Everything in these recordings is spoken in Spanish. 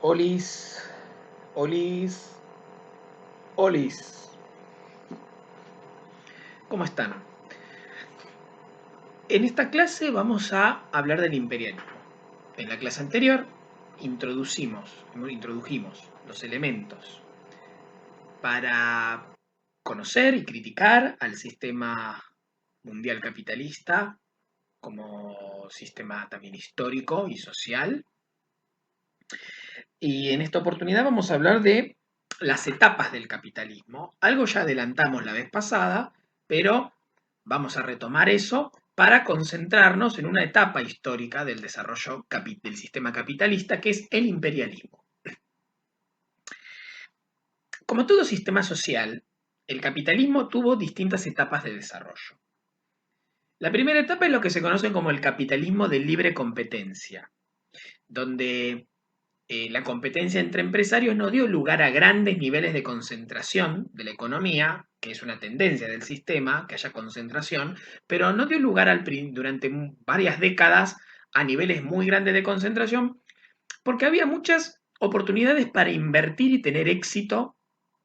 Olis, Olis, Olis. ¿Cómo están? En esta clase vamos a hablar del imperialismo. En la clase anterior introdujimos los elementos para conocer y criticar al sistema mundial capitalista como sistema también histórico y social. Y en esta oportunidad vamos a hablar de las etapas del capitalismo. Algo ya adelantamos la vez pasada, pero vamos a retomar eso para concentrarnos en una etapa histórica del desarrollo del sistema capitalista, que es el imperialismo. Como todo sistema social, el capitalismo tuvo distintas etapas de desarrollo. La primera etapa es lo que se conoce como el capitalismo de libre competencia, donde la competencia entre empresarios no dio lugar a grandes niveles de concentración de la economía, que es una tendencia del sistema, que haya concentración, pero no dio lugar durante varias décadas a niveles muy grandes de concentración, porque había muchas oportunidades para invertir y tener éxito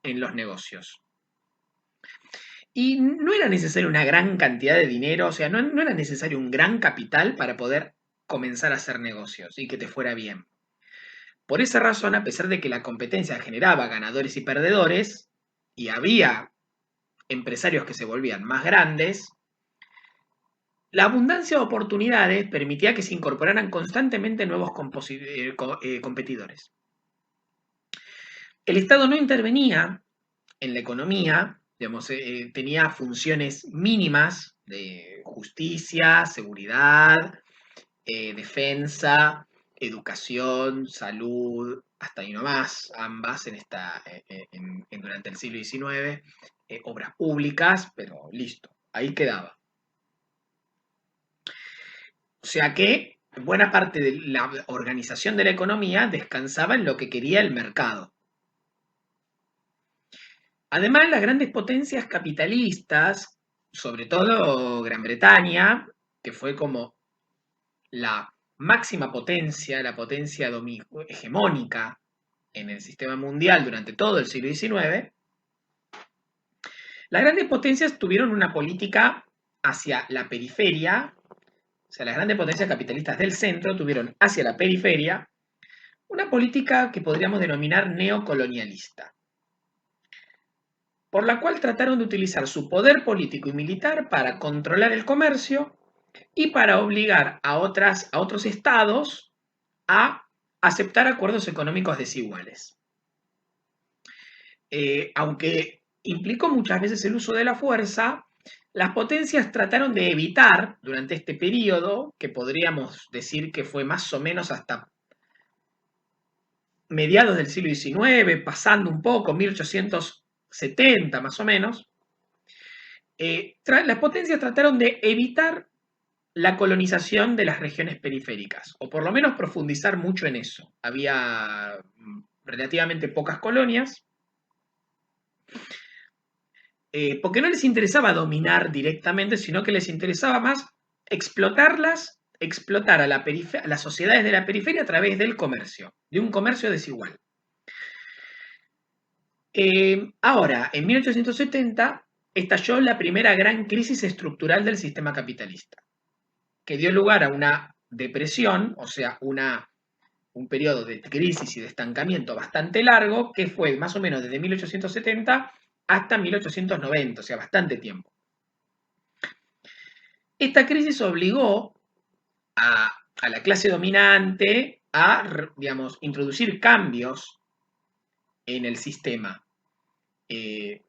en los negocios. Y no era necesaria una gran cantidad de dinero, o sea, no era necesario un gran capital para poder comenzar a hacer negocios y que te fuera bien. Por esa razón, a pesar de que la competencia generaba ganadores y perdedores, y había empresarios que se volvían más grandes, la abundancia de oportunidades permitía que se incorporaran constantemente nuevos competidores. El Estado no intervenía en la economía, digamos, tenía funciones mínimas de justicia, seguridad, defensa, educación, salud, hasta ahí nomás, ambas durante el siglo XIX, obras públicas, pero listo, ahí quedaba. O sea que buena parte de la organización de la economía descansaba en lo que quería el mercado. Además, las grandes potencias capitalistas, sobre todo Gran Bretaña, que fue como la máxima potencia, la potencia hegemónica en el sistema mundial durante todo el siglo XIX, las grandes potencias tuvieron una política hacia la periferia, o sea, las grandes potencias capitalistas del centro tuvieron hacia la periferia una política que podríamos denominar neocolonialista, por la cual trataron de utilizar su poder político y militar para controlar el comercio y para obligar a otros estados a aceptar acuerdos económicos desiguales. Aunque implicó muchas veces el uso de la fuerza, las potencias trataron de evitar durante este periodo, que podríamos decir que fue más o menos hasta mediados del siglo XIX, pasando un poco, 1870 más o menos, las potencias trataron de evitar la colonización de las regiones periféricas, o por lo menos profundizar mucho en eso. Había relativamente pocas colonias, porque no les interesaba dominar directamente, sino que les interesaba más explotarlas, explotar a las sociedades de la periferia a través del comercio, de un comercio desigual. Ahora, en 1870 estalló la primera gran crisis estructural del sistema capitalista, que dio lugar a una depresión, o sea, un periodo de crisis y de estancamiento bastante largo, que fue más o menos desde 1870 hasta 1890, o sea, bastante tiempo. Esta crisis obligó a la clase dominante a, digamos, introducir cambios en el sistema,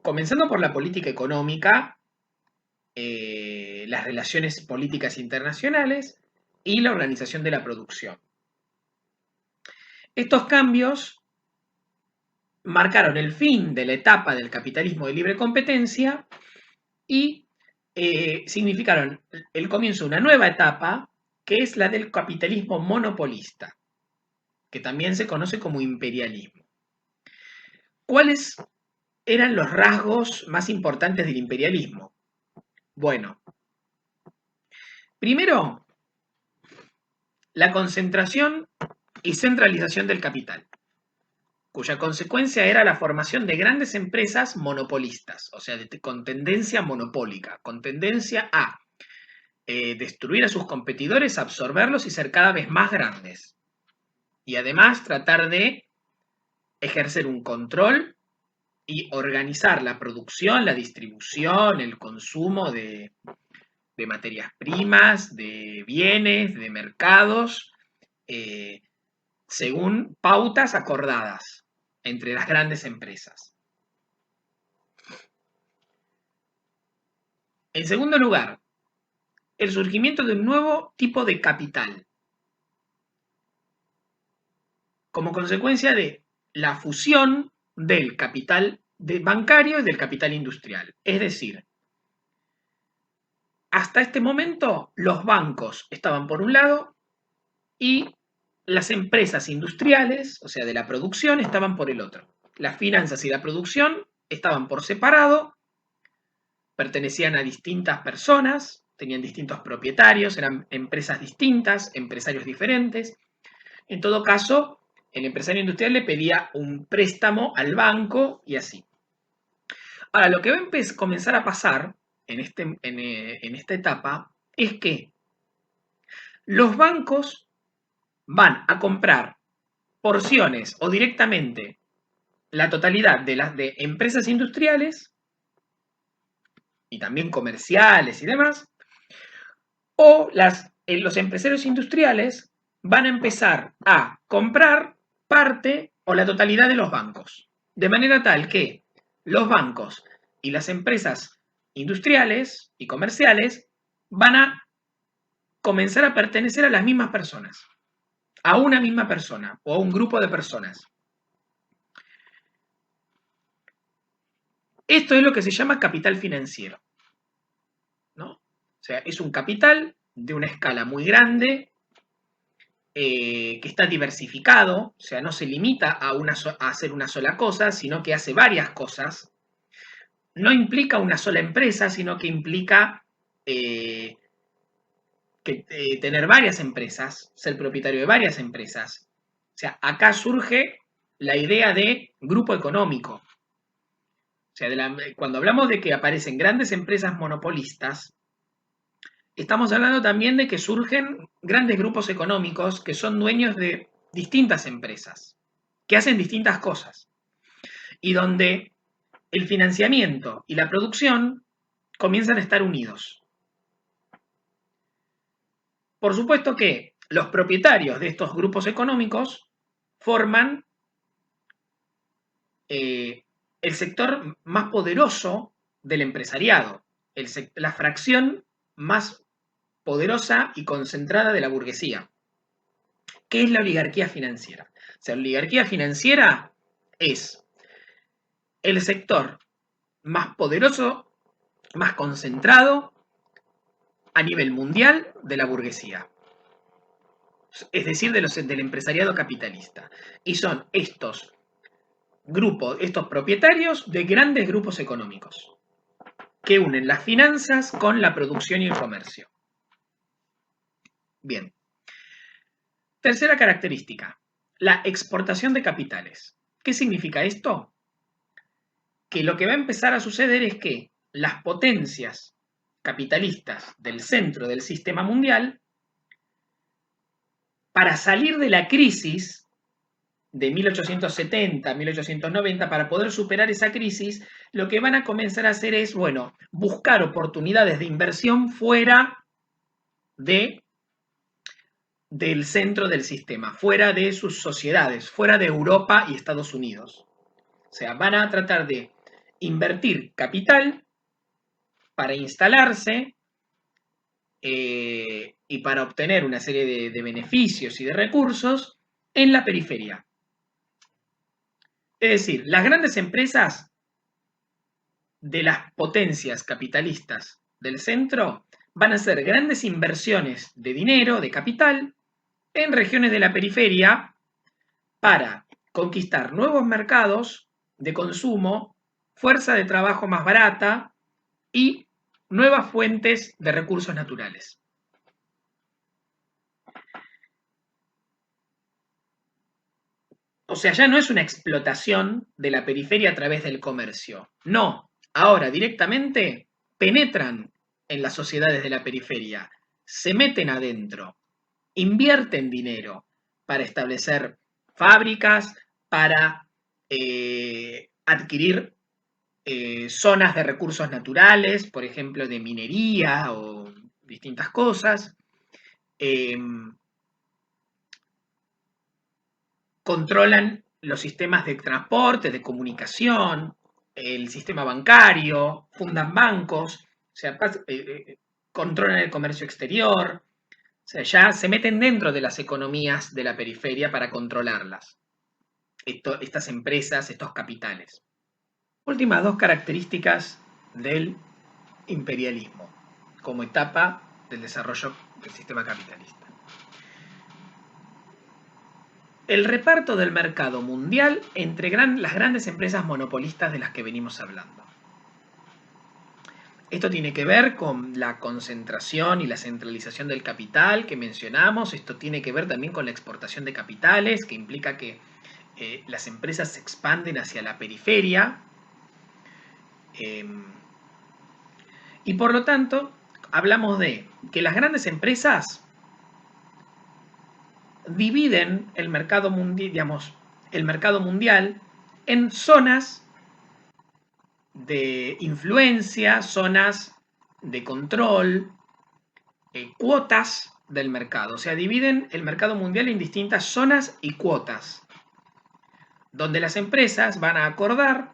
comenzando por la política económica, las relaciones políticas internacionales y la organización de la producción. Estos cambios marcaron el fin de la etapa del capitalismo de libre competencia y significaron el comienzo de una nueva etapa, que es la del capitalismo monopolista, que también se conoce como imperialismo. ¿Cuáles eran los rasgos más importantes del imperialismo? Bueno, primero, la concentración y centralización del capital. cuya consecuencia era la formación de grandes empresas monopolistas, o sea, con tendencia monopólica, con tendencia a destruir a sus competidores, absorberlos y ser cada vez más grandes. Y además tratar de ejercer un control y organizar la producción, la distribución, el consumo de materias primas, de bienes, de mercados, según pautas acordadas entre las grandes empresas. En segundo lugar, el surgimiento de un nuevo tipo de capital, como consecuencia de la fusión del capital bancario y del capital industrial. Es decir, hasta este momento los bancos estaban por un lado y las empresas industriales, o sea, de la producción, estaban por el otro. Las finanzas y la producción estaban por separado, pertenecían a distintas personas, tenían distintos propietarios, eran empresas distintas, empresarios diferentes. En todo caso, el empresario industrial le pedía un préstamo al banco y así. Ahora, lo que va a comenzar a pasar en esta etapa es que los bancos van a comprar porciones o directamente la totalidad de las de empresas industriales y también comerciales y demás, o los empresarios industriales van a empezar a comprar parte o la totalidad de los bancos, de manera tal que los bancos y las empresas industriales y comerciales van a comenzar a pertenecer a las mismas personas, a una misma persona o a un grupo de personas. Esto es lo que se llama capital financiero, ¿no? O sea, es un capital de una escala muy grande, que está diversificado, o sea, no se limita a hacer una sola cosa, sino que hace varias cosas. No implica una sola empresa, sino que implica tener varias empresas, ser propietario de varias empresas. O sea, acá surge la idea de grupo económico. O sea, cuando hablamos de que aparecen grandes empresas monopolistas, estamos hablando también de que surgen grandes grupos económicos que son dueños de distintas empresas, que hacen distintas cosas, y donde el financiamiento y la producción comienzan a estar unidos. Por supuesto que los propietarios de estos grupos económicos forman el sector más poderoso del empresariado, la fracción más poderosa y concentrada de la burguesía. ¿Qué es la oligarquía financiera? O sea, la oligarquía financiera es el sector más poderoso, más concentrado a nivel mundial de la burguesía. Es decir, del empresariado capitalista. Y son estos grupos, estos propietarios de grandes grupos económicos que unen las finanzas con la producción y el comercio. Bien. Tercera característica, la exportación de capitales. ¿Qué significa esto? Que lo que va a empezar a suceder es que las potencias capitalistas del centro del sistema mundial, para salir de la crisis de 1870, 1890, para poder superar esa crisis, lo que van a comenzar a hacer es, bueno, buscar oportunidades de inversión fuera del centro del sistema, fuera de sus sociedades, fuera de Europa y Estados Unidos. O sea, van a tratar de invertir capital para instalarse y para obtener una serie de beneficios y de recursos en la periferia. Es decir, las grandes empresas de las potencias capitalistas del centro van a hacer grandes inversiones de dinero, de capital, en regiones de la periferia para conquistar nuevos mercados de consumo, fuerza de trabajo más barata y nuevas fuentes de recursos naturales. O sea, ya no es una explotación de la periferia a través del comercio. No, ahora directamente penetran en las sociedades de la periferia, se meten adentro, invierten dinero para establecer fábricas, para adquirir zonas de recursos naturales, por ejemplo, de minería o distintas cosas. Eh, Controlan los sistemas de transporte, de comunicación, el sistema bancario, fundan bancos, o sea, controlan el comercio exterior, o sea, ya se meten dentro de las economías de la periferia para controlarlas, estas empresas, estos capitales. Últimas dos características del imperialismo como etapa del desarrollo del sistema capitalista. El reparto del mercado mundial entre las grandes empresas monopolistas de las que venimos hablando. Esto tiene que ver con la concentración y la centralización del capital que mencionamos. Esto tiene que ver también con la exportación de capitales, que implica que las empresas se expanden hacia la periferia. Y por lo tanto, hablamos de que las grandes empresas dividen el mercado mundial, digamos, el mercado mundial en zonas de influencia, zonas de control, cuotas del mercado. O sea, dividen el mercado mundial en distintas zonas y cuotas, donde las empresas van a acordar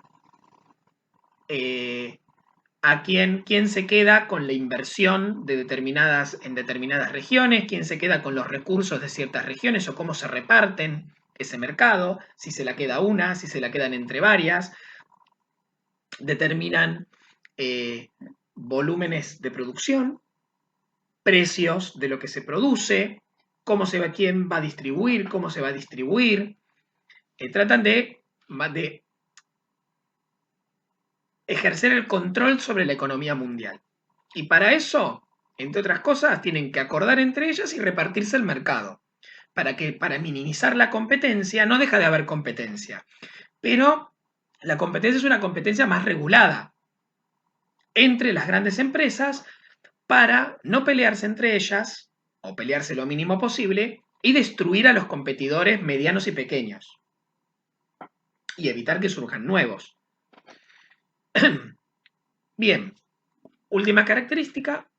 a quién se queda con la inversión en determinadas regiones, quién se queda con los recursos de ciertas regiones o cómo se reparten ese mercado, si se la queda una, si se la quedan entre varias. Determinan volúmenes de producción, precios de lo que se produce, quién va a distribuir, cómo se va a distribuir. Tratan de ejercer el control sobre la economía mundial. Y para eso, entre otras cosas, tienen que acordar entre ellas y repartirse el mercado. Para minimizar la competencia, no deja de haber competencia, pero la competencia es una competencia más regulada entre las grandes empresas para no pelearse entre ellas, o pelearse lo mínimo posible, y destruir a los competidores medianos y pequeños, y evitar que surjan nuevos. Bien, última característica,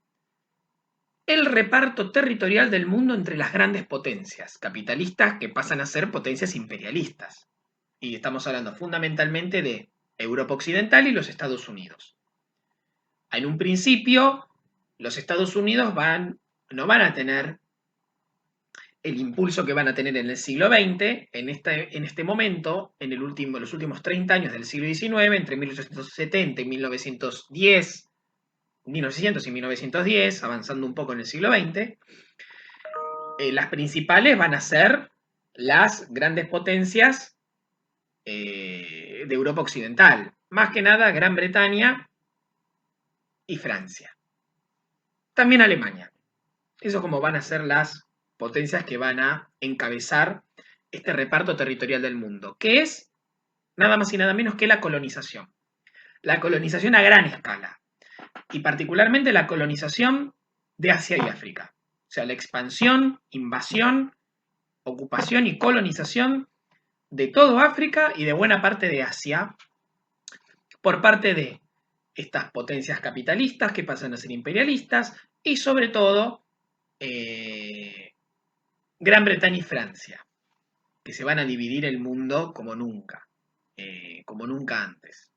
el reparto territorial del mundo entre las grandes potencias capitalistas que pasan a ser potencias imperialistas. Y estamos hablando fundamentalmente de Europa Occidental y los Estados Unidos. En un principio, los Estados Unidos no van a tener el impulso que van a tener en el siglo XX, en este momento, los últimos 30 años del siglo XIX, entre 1870 y 1910, 1900 y 1910, avanzando un poco en el siglo XX, las principales van a ser las grandes potencias de Europa Occidental, más que nada Gran Bretaña y Francia. También Alemania. Eso como van a ser las potencias que van a encabezar este reparto territorial del mundo, que es nada más y nada menos que la colonización. La colonización a gran escala, y particularmente la colonización de Asia y África. O sea, la expansión, invasión, ocupación y colonización de todo África y de buena parte de Asia por parte de estas potencias capitalistas que pasan a ser imperialistas y sobre todo Gran Bretaña y Francia, que se van a dividir el mundo como nunca antes.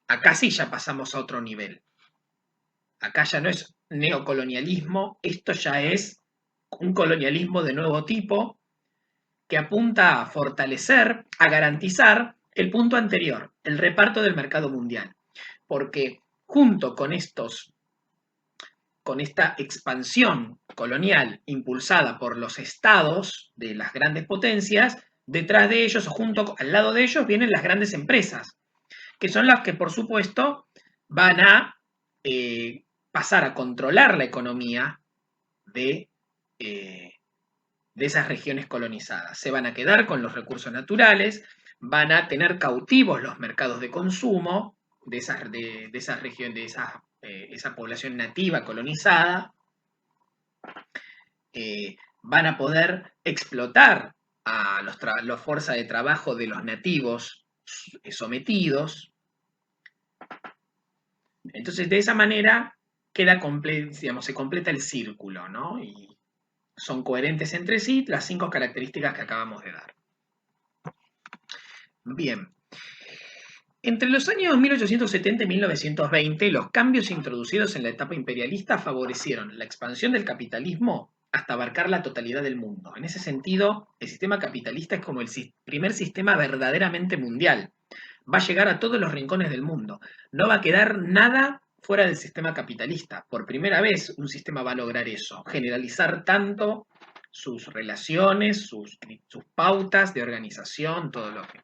Acá sí ya pasamos a otro nivel. Acá ya no es neocolonialismo, esto ya es un colonialismo de nuevo tipo que apunta a fortalecer, a garantizar el punto anterior, el reparto del mercado mundial. Porque junto con esta expansión colonial impulsada por los estados de las grandes potencias, detrás de ellos o junto al lado de ellos vienen las grandes empresas, que son las que por supuesto van a pasar a controlar la economía de de esas regiones colonizadas. Se van a quedar con los recursos naturales, van a tener cautivos los mercados de consumo de esa región, de esa población nativa colonizada, van a poder explotar a la fuerza de trabajo de los nativos sometidos. Entonces, de esa manera se completa el círculo, ¿no? Y son coherentes entre sí las 5 características que acabamos de dar. Bien. Entre los años 1870 y 1920, los cambios introducidos en la etapa imperialista favorecieron la expansión del capitalismo hasta abarcar la totalidad del mundo. En ese sentido, el sistema capitalista es como el primer sistema verdaderamente mundial. Va a llegar a todos los rincones del mundo. No va a quedar nada fuera del sistema capitalista. Por primera vez, un sistema va a lograr eso, generalizar tanto sus relaciones, sus pautas de organización, todo lo que...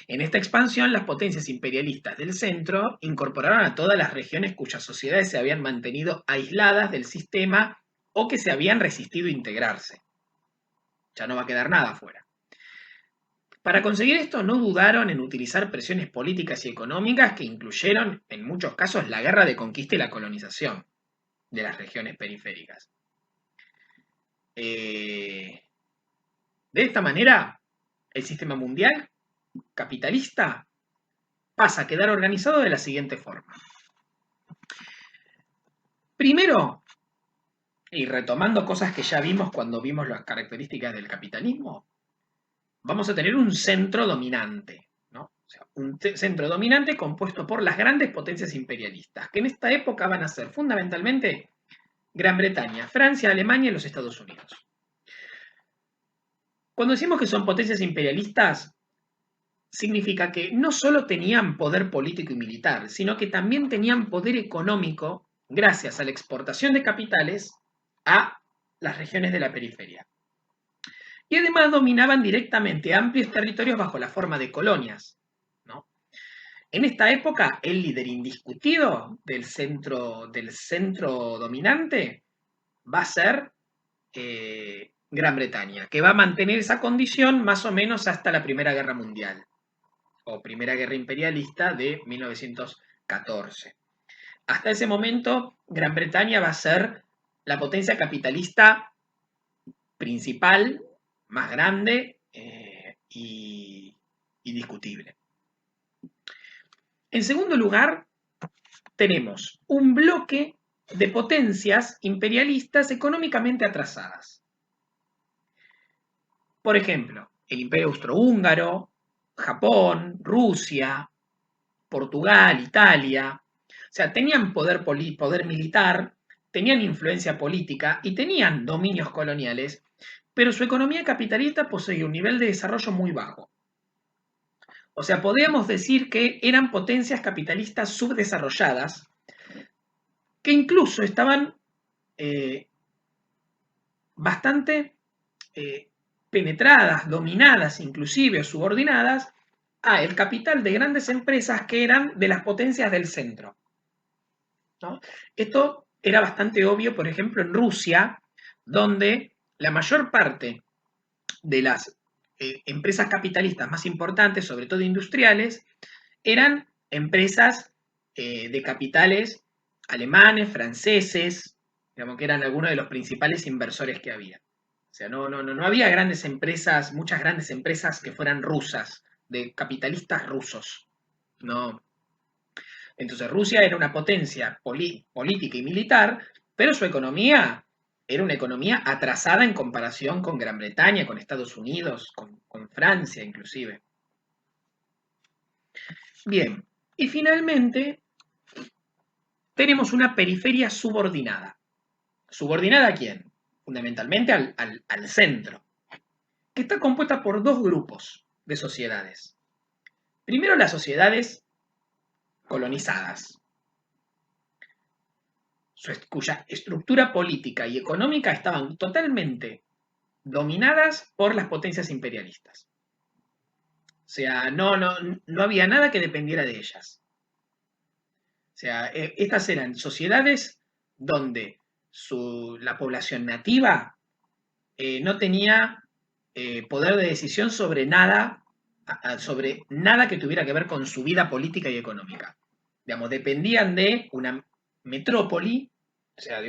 En esta expansión, las potencias imperialistas del centro incorporaron a todas las regiones cuyas sociedades se habían mantenido aisladas del sistema o que se habían resistido a integrarse. Ya no va a quedar nada afuera. Para conseguir esto no dudaron en utilizar presiones políticas y económicas que incluyeron, en muchos casos, la guerra de conquista y la colonización de las regiones periféricas. De esta manera, el sistema mundial capitalista pasa a quedar organizado de la siguiente forma. Primero, y retomando cosas que ya vimos cuando vimos las características del capitalismo, vamos a tener un centro dominante, ¿no? O sea, un centro dominante compuesto por las grandes potencias imperialistas, que en esta época van a ser fundamentalmente Gran Bretaña, Francia, Alemania y los Estados Unidos. Cuando decimos que son potencias imperialistas, significa que no solo tenían poder político y militar, sino que también tenían poder económico gracias a la exportación de capitales a las regiones de la periferia. Y además dominaban directamente amplios territorios bajo la forma de colonias, ¿no? En esta época, el líder indiscutido del centro dominante va a ser Gran Bretaña, que va a mantener esa condición más o menos hasta la Primera Guerra Mundial, o Primera Guerra Imperialista de 1914. Hasta ese momento, Gran Bretaña va a ser la potencia capitalista principal, más grande y discutible. En segundo lugar, tenemos un bloque de potencias imperialistas económicamente atrasadas. Por ejemplo, el Imperio Austrohúngaro, Japón, Rusia, Portugal, Italia. O sea, tenían poder militar, tenían influencia política y tenían dominios coloniales, pero su economía capitalista poseía un nivel de desarrollo muy bajo. O sea, podríamos decir que eran potencias capitalistas subdesarrolladas que incluso estaban bastante penetradas, dominadas inclusive o subordinadas a el capital de grandes empresas que eran de las potencias del centro, ¿no? Esto era bastante obvio, por ejemplo, en Rusia, donde la mayor parte de las empresas capitalistas más importantes, sobre todo industriales, eran empresas de capitales alemanes, franceses, digamos que eran algunos de los principales inversores que había. O sea, no había grandes empresas, muchas grandes empresas que fueran rusas, de capitalistas rusos. No. Entonces Rusia era una potencia política y militar, pero su economía era una economía atrasada en comparación con Gran Bretaña, con Estados Unidos, con Francia inclusive. Bien, y finalmente tenemos una periferia subordinada. ¿Subordinada a quién? Fundamentalmente al centro, que está compuesta por dos grupos de sociedades. Primero, las sociedades colonizadas, cuya estructura política y económica estaban totalmente dominadas por las potencias imperialistas. O sea, no había nada que dependiera de ellas. O sea, estas eran sociedades donde la población nativa no tenía poder de decisión sobre nada, sobre nada que tuviera que ver con su vida política y económica. Digamos, dependían de una metrópoli, o sea,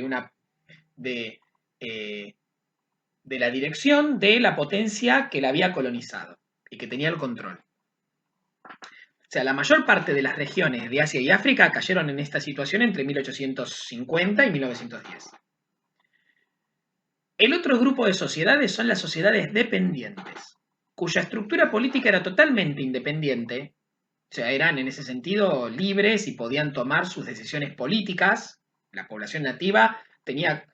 de, eh, de la dirección de la potencia que la había colonizado y que tenía el control. O sea, la mayor parte de las regiones de Asia y África cayeron en esta situación entre 1850 y 1910. El otro grupo de sociedades son las sociedades dependientes, cuya estructura política era totalmente independiente, o sea, eran en ese sentido libres y podían tomar sus decisiones políticas. La población nativa tenía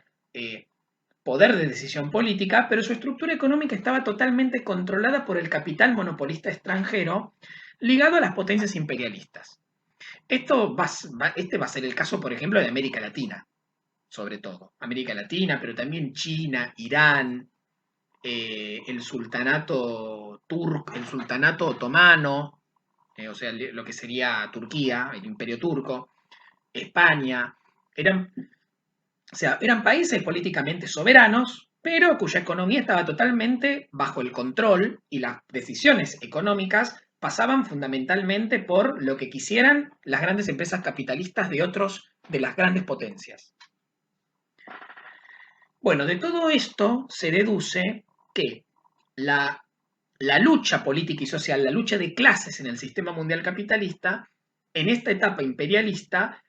poder de decisión política, pero su estructura económica estaba totalmente controlada por el capital monopolista extranjero ligado a las potencias imperialistas. Este va a ser el caso, por ejemplo, de América Latina, sobre todo. América Latina, pero también China, Irán, el sultanato turco, el sultanato otomano, o sea, lo que sería Turquía, el imperio turco, España, eran países políticamente soberanos, pero cuya economía estaba totalmente bajo el control y las decisiones económicas pasaban fundamentalmente por lo que quisieran las grandes empresas capitalistas de las grandes potencias. Bueno, de todo esto se deduce que la lucha política y social, la lucha de clases en el sistema mundial capitalista, en esta etapa imperialista,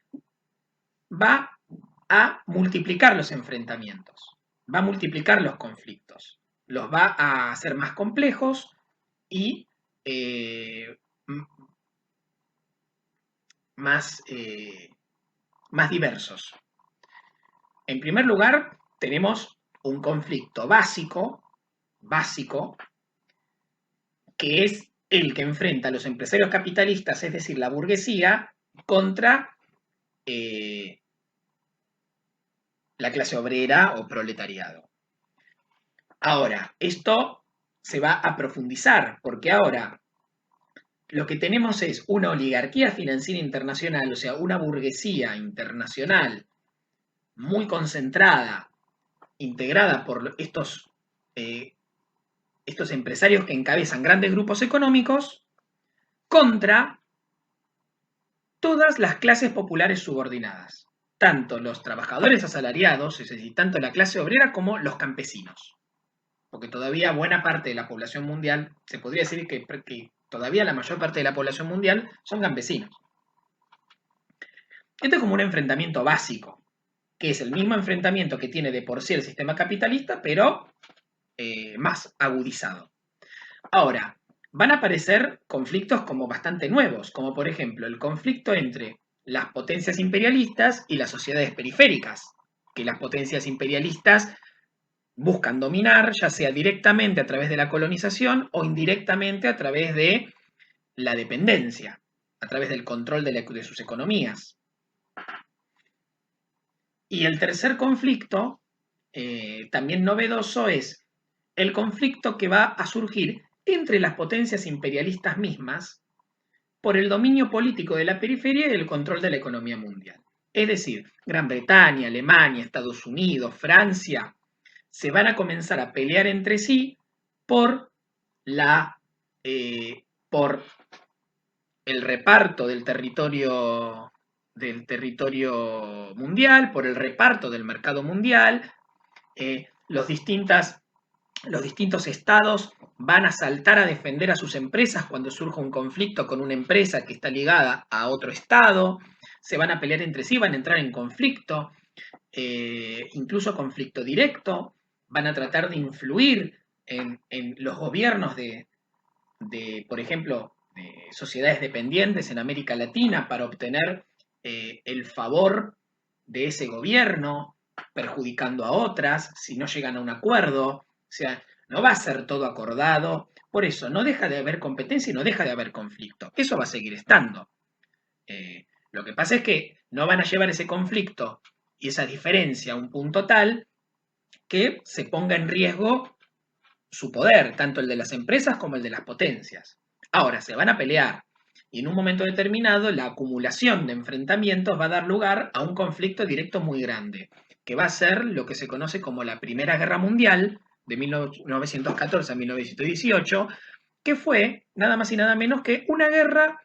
va a multiplicar los enfrentamientos, va a multiplicar los conflictos, los va a hacer más complejos y más, más diversos. En primer lugar, tenemos un conflicto básico, que es el que enfrenta a los empresarios capitalistas, es decir, la burguesía, contra la clase obrera o proletariado. Ahora, esto se va a profundizar, porque ahora lo que tenemos es una oligarquía financiera internacional, o sea, una burguesía internacional muy concentrada, integrada por estos empresarios que encabezan grandes grupos económicos, contra todas las clases populares subordinadas, tanto los trabajadores asalariados, es decir, tanto la clase obrera como los campesinos. Porque todavía buena parte de la población mundial, se podría decir que todavía la mayor parte de la población mundial son campesinos. Esto es como un enfrentamiento básico, que es el mismo enfrentamiento que tiene de por sí el sistema capitalista, pero más agudizado. Ahora, van a aparecer conflictos como bastante nuevos, como por ejemplo el conflicto entre las potencias imperialistas y las sociedades periféricas, que las potencias imperialistas buscan dominar, ya sea directamente a través de la colonización o indirectamente a través de la dependencia, a través del control de sus economías. Y el tercer conflicto, también novedoso, es el conflicto que va a surgir entre las potencias imperialistas mismas por el dominio político de la periferia y el control de la economía mundial. Es decir, Gran Bretaña, Alemania, Estados Unidos, Francia, se van a comenzar a pelear entre sí por por el reparto del territorio mundial, por el reparto del mercado mundial. Los distintos estados van a saltar a defender a sus empresas cuando surja un conflicto con una empresa que está ligada a otro estado. Se van a pelear entre sí, van a entrar en conflicto, incluso conflicto directo. Van a tratar de influir en los gobiernos por ejemplo, de sociedades dependientes en América Latina para obtener el favor de ese gobierno, perjudicando a otras si no llegan a un acuerdo. O sea, no va a ser todo acordado. Por eso, no deja de haber competencia y no deja de haber conflicto. Eso va a seguir estando. Lo que pasa es que no van a llevar ese conflicto y esa diferencia a un punto tal que se ponga en riesgo su poder, tanto el de las empresas como el de las potencias. Ahora, se van a pelear y en un momento determinado la acumulación de enfrentamientos va a dar lugar a un conflicto directo muy grande, que va a ser lo que se conoce como la Primera Guerra Mundial, de 1914 a 1918, que fue nada más y nada menos que una guerra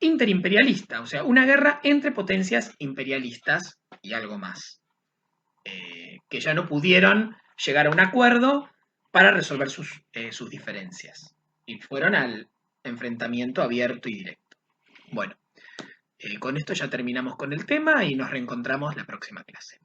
interimperialista, o sea, una guerra entre potencias imperialistas y algo más, que ya no pudieron llegar a un acuerdo para resolver sus diferencias y fueron al enfrentamiento abierto y directo. Bueno, con esto ya terminamos con el tema y nos reencontramos la próxima clase.